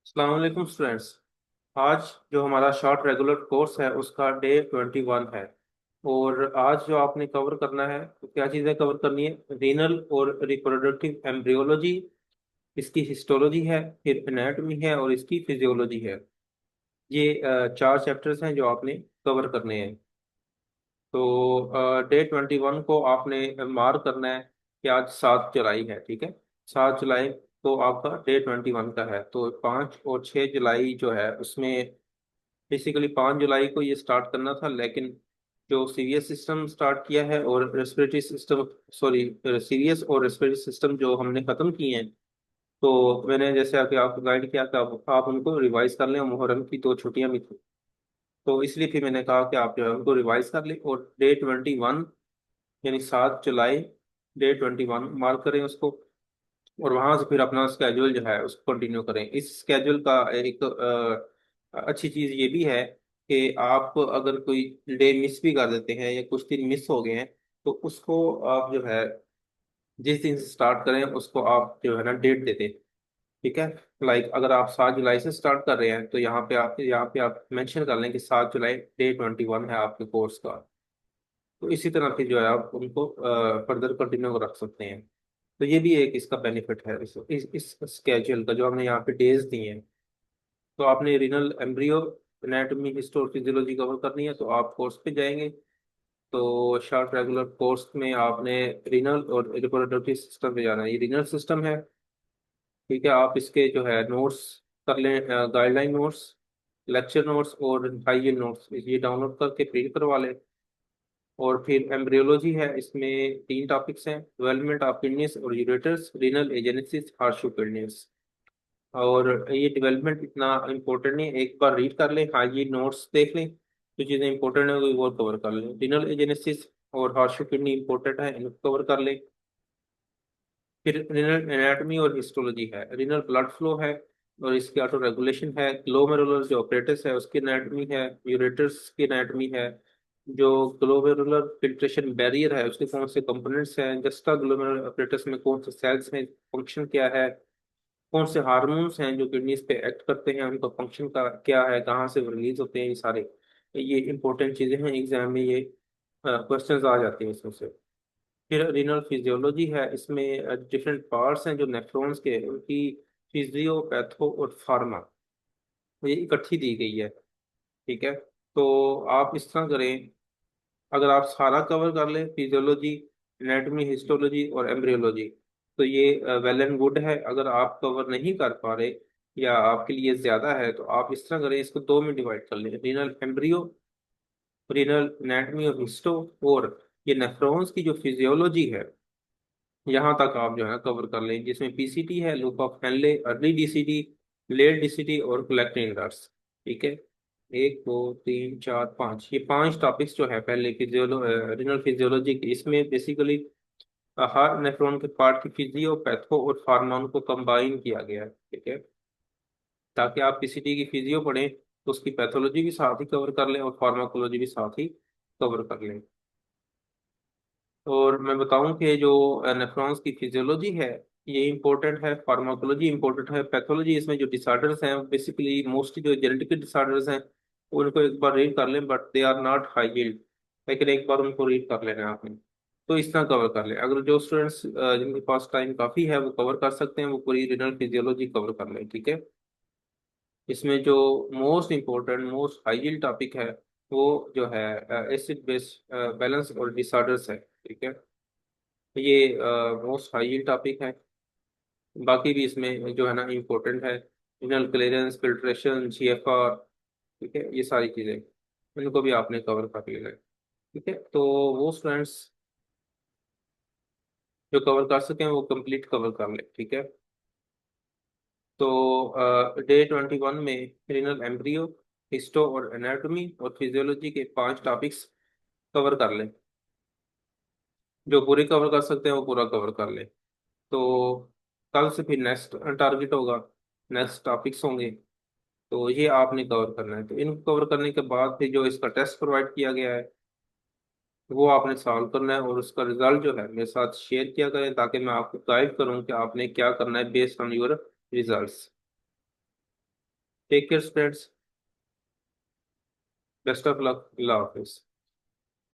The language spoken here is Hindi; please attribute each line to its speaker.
Speaker 1: अस्सलाम वालेकुम स्टूडेंट्स। आज जो हमारा शॉर्ट रेगुलर कोर्स है उसका डे 21 है। और आज जो आपने कवर करना है तो क्या चीज़ें कवर करनी है? रीनल और रिप्रोडक्टिव एम्ब्रियोलॉजी, इसकी हिस्टोलॉजी है, फिर एनाटॉमी है और इसकी फिजियोलॉजी है। ये चार चैप्टर्स हैं जो आपने कवर करने हैं। तो डे 21 को आपने मार्क करना है कि आज 7 जुलाई है, ठीक है। 7 जुलाई तो आपका डे 21 का है। तो 5 और 6 जुलाई जो है उसमें बेसिकली 5 जुलाई को ये स्टार्ट करना था, लेकिन जो सीरियस सिस्टम स्टार्ट किया है और रेस्पिरेटरी सिस्टम, सॉरी, सीरियस और रेस्पिरेटरी सिस्टम जो हमने खत्म किए हैं, तो मैंने जैसे आके आपको गाइड किया कि आप उनको रिवाइज कर लें। मुहर्रम की 2 छुट्टियां भी थी, तो इसलिए फिर मैंने कहा कि आप जो है उनको रिवाइज कर लें और डे 21 यानी 7 जुलाई, डे 21 मार्क करें उसको। और वहां से फिर अपना स्केड्यूल जो है उसको कंटिन्यू करें। इस स्केड्यूल का एक अच्छी चीज ये भी है कि आप अगर कोई डे मिस भी कर देते हैं या कुछ दिन मिस हो गए हैं, तो उसको आप जो है जिस दिन से स्टार्ट करें उसको आप जो है ना डेट दे दें, ठीक है। लाइक अगर आप 7 जुलाई से स्टार्ट कर रहे हैं तो यहाँ पे आप मेंशन कर लें कि 7 जुलाई डे 21 है आपके कोर्स का। तो इसी तरह फिर जो है आप उनको फर्दर कंटिन्यू रख सकते हैं। तो ये भी एक इसका बेनिफिट है इस स्केड्यूल का, जो हमने यहाँ पे डेज दिए हैं। तो आपने रीनल एम्ब्रियो, एनाटॉमी, हिस्टोफिजियोलॉजी कवर करनी है तो आप कोर्स पे जाएंगे। तो शॉर्ट रेगुलर कोर्स में आपने रीनल और रिप्रोडक्टिव सिस्टम पे जाना है। ये रीनल सिस्टम है, ठीक है। आप इसके जो है नोट्स कर लें, गाइडलाइन नोट्स, लेक्चर नोट्स और हाइजीन नोट्स ये डाउनलोड करके प्रिंट करवा लें। और फिर एम्ब्रियोलॉजी है, इसमें 3 टॉपिक्स हैं: डेवलपमेंट ऑफ किडनीज और यूरेटर्स, रीनल एजेनेसिस, हार्शू किडनीज। और ये डेवलपमेंट इतना इम्पोर्टेंट नहीं है, एक बार रीड कर लें, हाँ ये नोट्स देख लें, जो चीज़ें इंपॉर्टेंट है वो कवर कर लें। रीनल एजेनेसिस और हार्शू किडनी इंपॉर्टेंट है, इनको कवर कर लें। फिर रीनल एनाटॉमी और हिस्टोलॉजी है। रीनल ब्लड फ्लो है और इसकी ऑटो रेगुलेशन है। ग्लोमेरुलर जो ऑपरेटस है उसकी एनाटॉमी है। यूरेटर्स की एनाटॉमी है। जो ग्लोमेरुलर फिल्ट्रेशन बैरियर है उसके कौन से कंपोनेंट्स हैं, जस्टा ग्लोमेरुलर ऑपरेटस में कौन से सेल्स हैं, फंक्शन क्या है, कौन से हार्मोन्स हैं जो किडनीज पे एक्ट करते हैं, उनका फंक्शन का क्या है, कहाँ से रिलीज होते हैं, ये सारे ये इंपॉर्टेंट चीजें हैं। एग्जाम में ये क्वेश्चंस आ जाते हैं इसमें से। फिर रीनल फिजियोलॉजी है, इसमें डिफरेंट पार्ट्स हैं जो नेफ्रॉन्स के, उनकी फिजियो, पैथो और फार्मा ये इकट्ठी दी गई है, ठीक है। तो आप इस तरह करें, अगर आप सारा कवर कर लें, फिजियोलॉजी, एनाटॉमी, हिस्टोलॉजी और एम्ब्रियोलॉजी, तो ये वेल एंड गुड है। अगर आप कवर नहीं कर पा रहे या आपके लिए ज्यादा है तो आप इस तरह करें, इसको दो में डिवाइड कर लें: रीनल एम्ब्रियो, रीनल एनाटॉमी और हिस्टो। और ये नेफ्रॉन्स की जो फिजियोलॉजी है यहाँ तक आप जो है कवर कर लें, जिसमें पीसीटी है, loop of Henle, early DCT, late DCT और कलेक्टिंग इंडर्स, ठीक है। 1 2 3 4 5, ये 5 टॉपिक्स जो है पहले रीनल फिजियोलॉजी की, इसमें बेसिकली हर नेफ्रॉन के पार्ट की फिजियो, पैथो और फार्मा को कंबाइन किया गया है, ठीक है। ताकि आप पीसीटी की फिजियो पढ़ें तो उसकी पैथोलॉजी भी साथ ही कवर कर लें और फार्माकोलॉजी भी साथ ही कवर कर लें। और मैं बताऊं कि जो नेफ्रॉन्स की फिजियोलॉजी है ये इंपॉर्टेंट है, फार्माकोलॉजी इंपॉर्टेंट है, पैथोलॉजी इसमें जो डिसऑर्डर्स हैं बेसिकली मोस्टली जो जेनेटिक डिसऑर्डर्स हैं उनको एक बार रीड कर लें, but they are not high yield, लेकिन एक बार उनको रीड कर लेना है आपने। तो इस तरह कवर कर लें। अगर जो स्टूडेंट्स जिनके पास टाइम काफ़ी है वो कवर कर सकते हैं, वो पूरी रीनल फिजियोलॉजी कवर कर लें, ठीक है। इसमें जो most important, most high yield topic है वो जो है एसिड बेस बैलेंस और डिसऑर्डर्स है, ठीक है। ये मोस्ट हाई टॉपिक है। बाकी भी इसमें जो है ना इम्पोर्टेंट है: रिनल क्लियरेंस, फिल्ट्रेशन, जीएफआर, ठीक है। ये सारी चीज़ें इनको भी आपने कवर कर लेना है, ठीक है। तो वो स्टूडेंट्स जो कवर कर सकें वो कंप्लीट कवर कर लें, ठीक है। तो डे 21 में रिनल एम्ब्रियो, हिस्टो और एनाटॉमी और फिजियोलॉजी के 5 टॉपिक्स कवर कर लें। जो पूरे कवर कर सकते हैं वो पूरा कवर कर लें। तो कल से फिर नेक्स्ट टारगेट होगा, नेक्स्ट टॉपिक्स होंगे, तो ये आपने कवर करना है। तो इनको कवर करने के बाद फिर जो इसका टेस्ट प्रोवाइड किया गया है वो आपने सॉल्व करना है और उसका रिजल्ट जो है मेरे साथ शेयर किया करें, ताकि मैं आपको गाइड करूं कि आपने क्या करना है based on your results. Take care friends. Best of luck. अल्लाह हाफिज।